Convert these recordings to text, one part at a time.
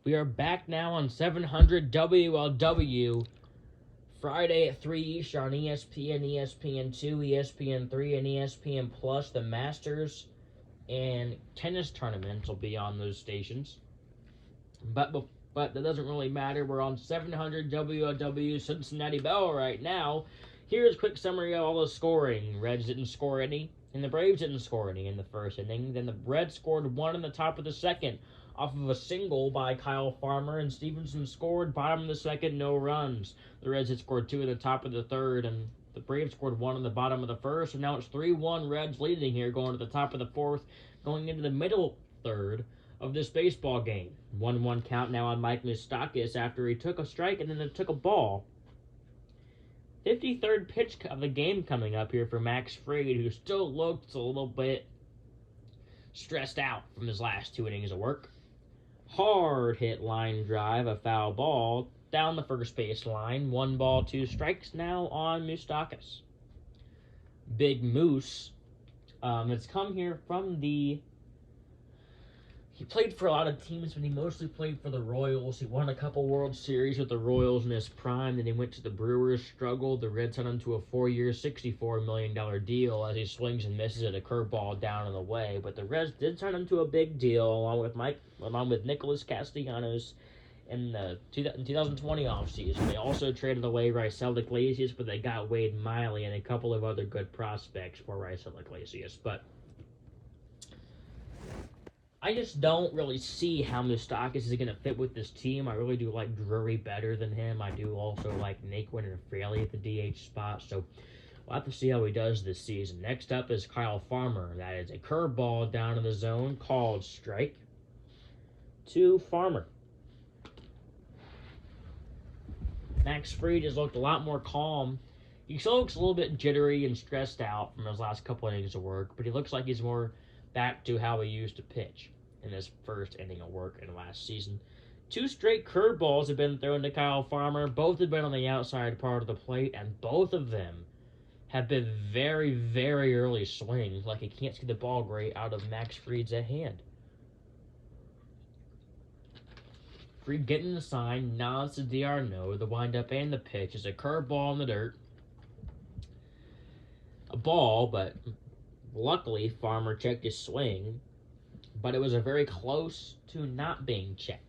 We are back now on 700 WLW, Friday at 3 Eastern on ESPN, ESPN2, ESPN3, and ESPN Plus. The Masters and tennis tournaments will be on those stations. But that doesn't really matter. We're on 700 WLW Cincinnati Bell right now. Here's a quick summary of all the scoring. Reds didn't score any, and the Braves didn't score any in the first inning. Then the Reds scored one in the top of the second off of a single by Kyle Farmer, and Stevenson scored bottom of the second, no runs. The Reds had scored two in the top of the third, and the Braves scored one in the bottom of the first, and now it's 3-1 Reds leading here going to the top of the fourth, going into the middle third of this baseball game. 1-1 count now on Mike Moustakas after he took a strike and then took a ball. 53rd pitch of the game coming up here for Max Fried, who still looks a little bit stressed out from his last two innings of work. Hard hit line drive, a foul ball down the first base line. 1 ball, 2 strikes now on Moustakas. Big Moose has come here from the... He played for a lot of teams, but he mostly played for the Royals. He won a couple World Series with the Royals in his prime. Then he went to the Brewers, struggled. The Reds signed him to a 4-year, $64 million deal as he swings and misses at a curveball down and away. But the Reds did sign him to a big deal along with Nicholas Castellanos in the 2020 offseason. They also traded away Raisel Iglesias, but they got Wade Miley and a couple of other good prospects for Raisel Iglesias. But I just don't really see how Moustakas is going to fit with this team. I really do like Drury better than him. I do also like Naquin and Fraley at the DH spot. So we'll have to see how he does this season. Next up is Kyle Farmer. That is a curveball down in the zone, called strike to Farmer. Max Fried has looked a lot more calm. He still looks a little bit jittery and stressed out from his last couple innings of work, but he looks like he's more back to how he used to pitch in his first inning of work in last season. 2 straight curveballs have been thrown to Kyle Farmer. Both have been on the outside part of the plate, and both of them have been very, very early swings, like he can't see the ball great out of Max Fried's hand. Fried getting the sign, nods to d'Arnaud. The windup and the pitch is a curveball in the dirt. A ball, but luckily, Farmer checked his swing, but it was a very close to not being checked.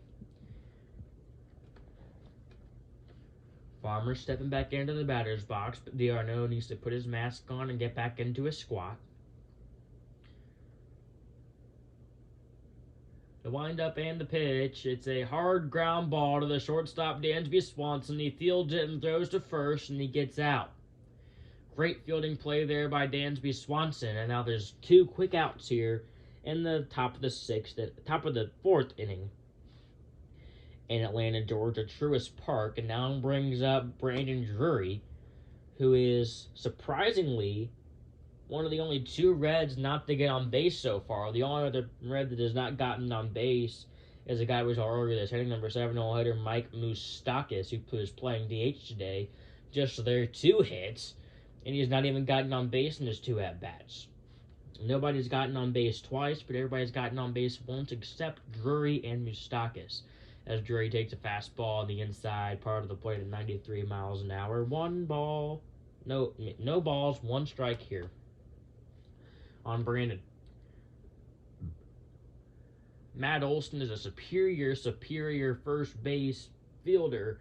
Farmer stepping back into the batter's box, but d'Arnaud needs to put his mask on and get back into his squat. The windup and the pitch. It's a hard ground ball to the shortstop, Dansby Swanson. He fields it and throws to first, and he gets out. Great fielding play there by Dansby Swanson, and now there's 2 quick outs here in the top of the 4th inning in Atlanta, Georgia, Truist Park, and now brings up Brandon Drury, who is surprisingly one of the only 2 Reds not to get on base so far. The only other Red that has not gotten on base is a guy who was earlier this hitting number 7 hitter Mike Moustakas, who was playing DH today, just for their 2 hits. And he has not even gotten on base in his 2 at-bats. Nobody's gotten on base twice, but everybody's gotten on base once except Drury and Moustakas, as Drury takes a fastball on the inside part of the plate at 93 miles an hour. No balls, 1 strike here on Brandon. Matt Olson is a superior first base fielder.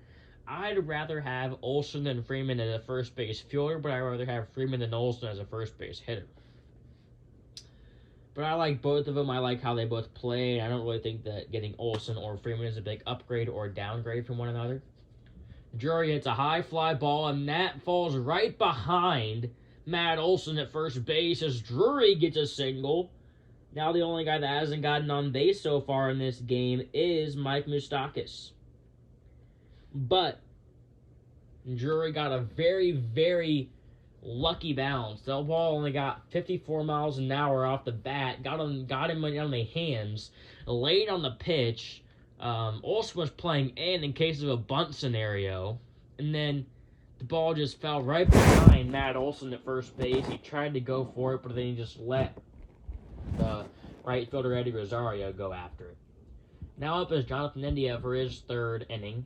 I'd rather have Olson than Freeman as a first base fielder, but I'd rather have Freeman than Olson as a first base hitter. But I like both of them. I like how they both play. I don't really think that getting Olson or Freeman is a big upgrade or downgrade from one another. Drury hits a high fly ball, and that falls right behind Matt Olson at first base as Drury gets a single. Now the only guy that hasn't gotten on base so far in this game is Mike Moustakas. But Drury got a very, very lucky bounce. The ball only got 54 miles an hour off the bat, got him on the hands, laid on the pitch. Olson was playing in case of a bunt scenario, and then the ball just fell right behind Matt Olson at first base. He tried to go for it, but then he just let the right fielder Eddie Rosario go after it. Now up is Jonathan India for his third inning.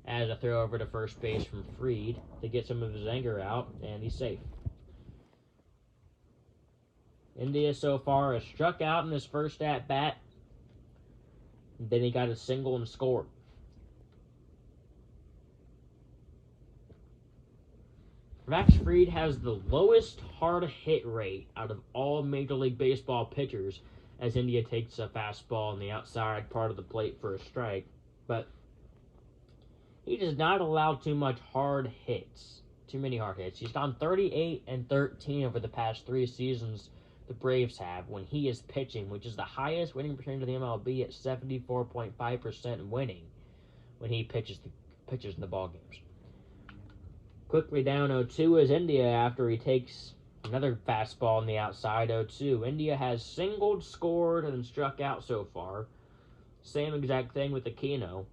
As a throw over to first base from Fried to get some of his anger out, and he's safe. India so far has struck out in his first at-bat. Then he got a single and scored. Max Fried has the lowest hard hit rate out of all Major League Baseball pitchers as India takes a fastball on the outside part of the plate for a strike. But he does not allow too many hard hits. He's gone 38 and 13 over the past 3 seasons the Braves have when he is pitching, which is the highest winning percentage of the MLB at 74.5% winning when he pitches in the ball games. Quickly down 0-2 is India after he takes another fastball on the outside 0-2. India has singled, scored, and struck out so far. Same exact thing with Aquino.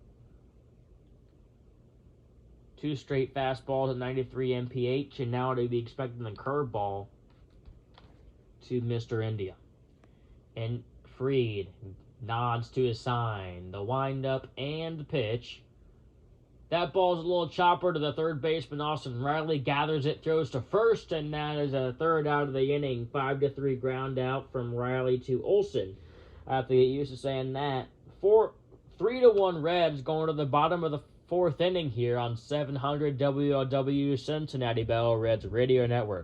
2 straight fastballs at 93 mph, and now to be expecting the curveball to Mr. India. And Fried nods to his sign, the windup and the pitch. That ball's a little chopper to the third baseman. Austin Riley gathers it, throws to first, and that is a third out of the inning. 5-3 ground out from Riley to Olsen. I have to get used to saying that. 3-1 Reds going to the bottom of the 4th inning here on 700 WLW Cincinnati Bell Reds Radio Network.